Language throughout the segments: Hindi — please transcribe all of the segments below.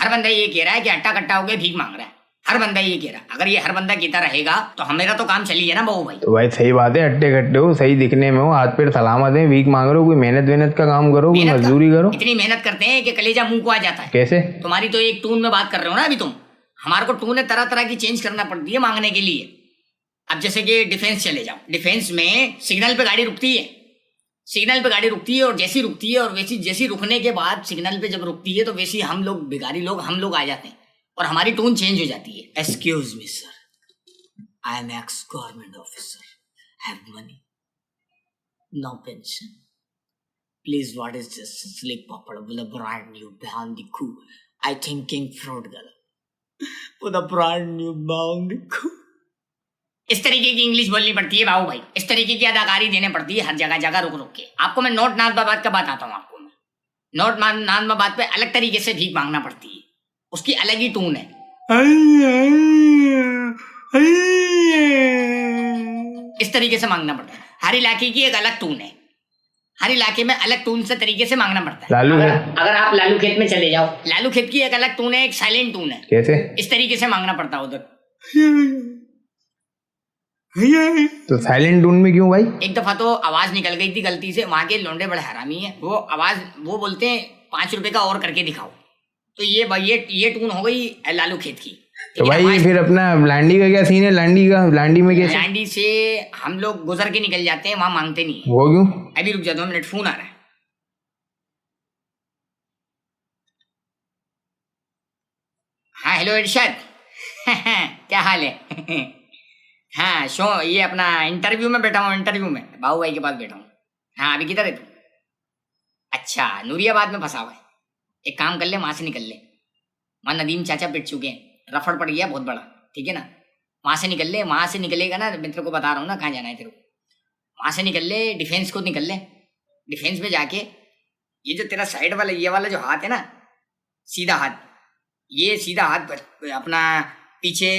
हर बंदा ये कह रहा है कि अट्टा कट्टा हो गया भीख मांग रहा है, हर बंदा ये कह रहा है। अगर ये हर बंदा कहता रहेगा तो हमेरा तो काम चली है ना बहू भाई। तो भाई सही बात है, अट्टे कट्टे हो, सही दिखने में हो, हाथ पैर सलामत है, भीख मांग रहे हो, कोई मेहनत का काम करो, कोई मजदूरी करो। इतनी मेहनत करते हैं कि कलेजा मुंह को आ जाता है। कैसे? तुम्हारी तो एक टून में बात कर रहे हो ना अभी तुम, हमारे को टून तरह तरह की चेंज करना पड़ती है मांगने के लिए। अब जैसे कि डिफेंस चले जाओ, डिफेंस में सिग्नल पे गाड़ी रुकती है, सिग्नल पे गाड़ी रुकती है और जैसी रुकती है और वैसी जैसी रुकने के बाद सिग्नल पे जब रुकती है तो वैसी हम लोग भिखारी लोग हम लोग आ जाते हैं और हमारी टोन चेंज हो जाती है। Excuse me sir, I am ex government officer, have money, no pension, please what is this slip papad with a brand new bandicoot, I thinking fraud girl with a brand new bandicoot. इस तरीके की इंग्लिश बोलनी पड़ती है बाबू भाई, इस तरीके की अदाकारी देने पड़ती है हर जगह जगह रुक रुक के। आपको मैं नोट नाज बात का बताता हूँ, आपको मैं नोट नाज बात पे अलग तरीके से भीख मांगना पड़ती है, उसकी अलग ही टून है। इस तरीके से मांगना पड़ता है, हर इलाके की एक अलग टून है, हर इलाके में अलग टून से तरीके से मांगना पड़ता है। अगर आप लालू खेत में चले जाओ, लालू खेत की एक अलग टून है, एक साइलेंट टून है। कैसे? इस तरीके से मांगना पड़ता है उधर। तो साइलेंट टून में क्यों भाई? एक दफा तो आवाज निकल गई थी गलती से, वहां के लौंडे बड़े हरामी है, वो आवाज वो बोलते हैं 5 रुपए का और करके दिखाओ, तो ये टून हो गई लालू खेत की। तो भाई फिर अपना लांडी का क्या सीन है? लांडी में कैसे? लांडी से हम लोग गुजर के निकल जाते हैं, वहां मांगते नहीं है। वो क्यों? अभी रुक जा 2 मिनट, फोन आ रहा है। हाँ हेलो इरशाद क्या हाल है? हाँ शो ये अपना इंटरव्यू में बैठा हूँ, इंटरव्यू में बाबू भाई के पास बैठा हूँ। हाँ अभी किधर है तू? अच्छा नूरियाबाद में फंसा हुआ है, एक काम कर ले वहां से निकल ले, वहां नदीम चाचा पिट चुके हैं, रफड़ पड़ गया बहुत बड़ा, ठीक है ना? वहां से निकल ले, वहां से निकलेगा ना, मैं तेरे को बता रहा हूँ ना कहाँ जाना है तेरे को, वहां से निकल ले, डिफेंस को निकल ले, डिफेंस में जाके ये जो तेरा साइड वाला ये वाला जो हाथ है ना, सीधा हाथ, ये सीधा हाथ अपना पीछे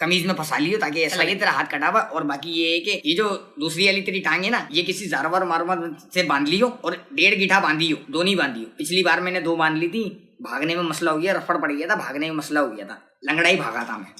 कमीज में फंसा लियो ताकि ऐसा लगे तेरा हाथ कटा हुआ, और बाकी ये है कि ये जो दूसरी वाली तेरी टांग है ना, ये किसी जारवर मारवर से बांध लियो और 1.5 गिठा बांधियो, दो नहीं बांधियो। पिछली बार मैंने 2 बांध ली थी, भागने में मसला हो गया, रफड़ पड़ गया था, भागने में मसला हो गया था, लंगड़ा ही भागा था मैं।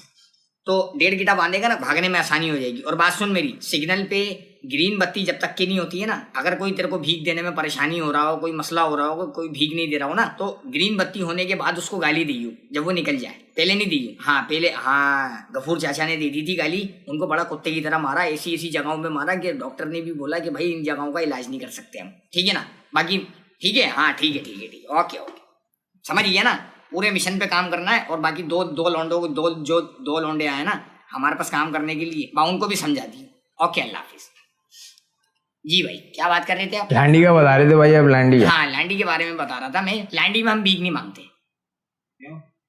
तो 1.5 गिठा बांधेगा ना, भागने में आसानी हो जाएगी। और बात सुन मेरी, सिग्नल पे ग्रीन बत्ती जब तक की नहीं होती है ना, अगर कोई तेरे को भीख देने में परेशानी हो रहा हो, कोई मसला हो रहा हो, कोई भीख नहीं दे रहा हो ना, तो ग्रीन बत्ती होने के बाद उसको गाली दियो जब वो निकल जाए, पहले नहीं दी। हाँ पहले, हाँ गफूर चाचा ने दे दी थी गाली, उनको बड़ा कुत्ते की तरह मारा, ऐसी जगहों पे मारा कि डॉक्टर ने भी बोला कि भाई इन जगहों का इलाज नहीं कर सकते हम, ठीक है ना? बाकी ठीक है, हाँ ठीक है, ओके समझ गया ना? पूरे मिशन पे काम करना है। और बाकी दो लौंडों को दो लौंडे आए ना हमारे पास काम करने के लिए, मैं उनको भी समझा दी। ओके अल्लाह हाफिज। जी भाई क्या बात कर रहे थे आप? लांडी का बता रहे थे भाई आप? लांडी? हाँ लांडी के बारे में बता रहा था मैं। लांडी में हम भीख नहीं मांगते।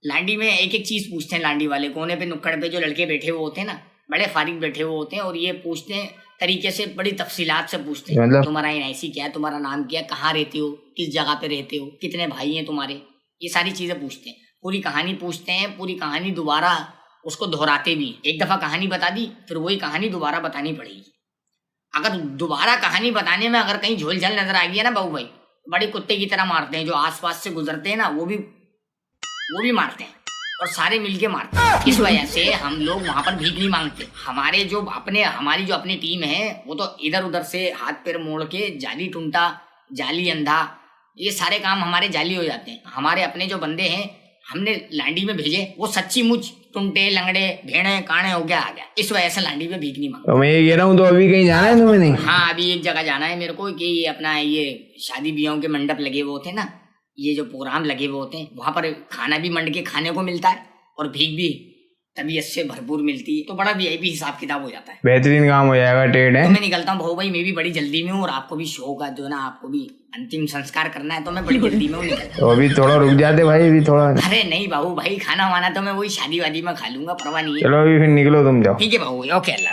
लांडी में एक चीज पूछते हैं लांडी वाले, कोने पे नुक्कड़ पे जो लड़के बैठे हुए होते हैं ना, बड़े फारिग बैठे हुए होते हैं, और ये पूछते हैं तरीके से, बड़ी तफसीलात से पूछते हैं, मतलब तुम्हारा एनआईसी क्या है, तुम्हारा नाम क्या है, कहाँ रहते हो, किस जगह पे रहते हो, कितने भाई हैं तुम्हारे, ये सारी चीजें पूछते हैं, पूरी कहानी पूछते हैं, पूरी कहानी दोबारा उसको दोहराते भी। एक दफा कहानी बता दी फिर वही कहानी दोबारा बतानी पड़ेगी। अगर दोबारा कहानी बताने में अगर कहीं झोल झाल नजर आ गया ना बाबू भाई, बड़े कुत्ते की तरह मारते हैं, जो आसपास से गुजरते हैं ना वो भी मारते हैं, और सारे मिलके मारते हैं। इस वजह से हम लोग वहां पर भीख नहीं मांगते। हमारी जो अपनी टीम है वो तो इधर उधर से हाथ पैर मोड़ के जाली टूंटा, जाली अंधा, ये सारे काम हमारे जाली हो जाते हैं। हमारे अपने जो बंदे हैं हमने लांडी में भेजे, वो सच्ची मुच टुंटे लंगड़े भेड़े काने हो गया आ गया। इस वजह से लांडी में भीख नहीं मांगता। तो मैं ये कह रहा हूँ, तो अभी कहीं जाना है तुम्हें? नहीं, हाँ अभी एक जगह जाना है मेरे को, कि ये अपना ये शादी ब्याहों के मंडप लगे हुए होते हैं ना, ये जो प्रोग्राम लगे हुए होते हैं, वहां पर खाना भी मंड के खाने को मिलता है और भीख भी तबीयत से भरपूर मिलती है, तो बड़ा वीआईपी हिसाब किताब हो जाता है। बेहतरीन काम हो जाएगा। ट्रेड है। तो मैं निकलता हूँ भाऊ भाई, मैं भी बड़ी जल्दी में हूँ, और आपको भी शो का जो ना, आपको भी अंतिम संस्कार करना है, तो मैं बड़ी जल्दी में हूँ निकलता। तो अभी थोड़ा रुक जाते भाई, अभी थोड़ा। अरे नहीं बाबू भाई, खाना वाना तो मैं वही शादी वादी में खा लूंगा, परवाह नहीं है। चलो अभी फिर निकलो, तुम जाओ। ठीक है बाबू, ओके अल्लाह।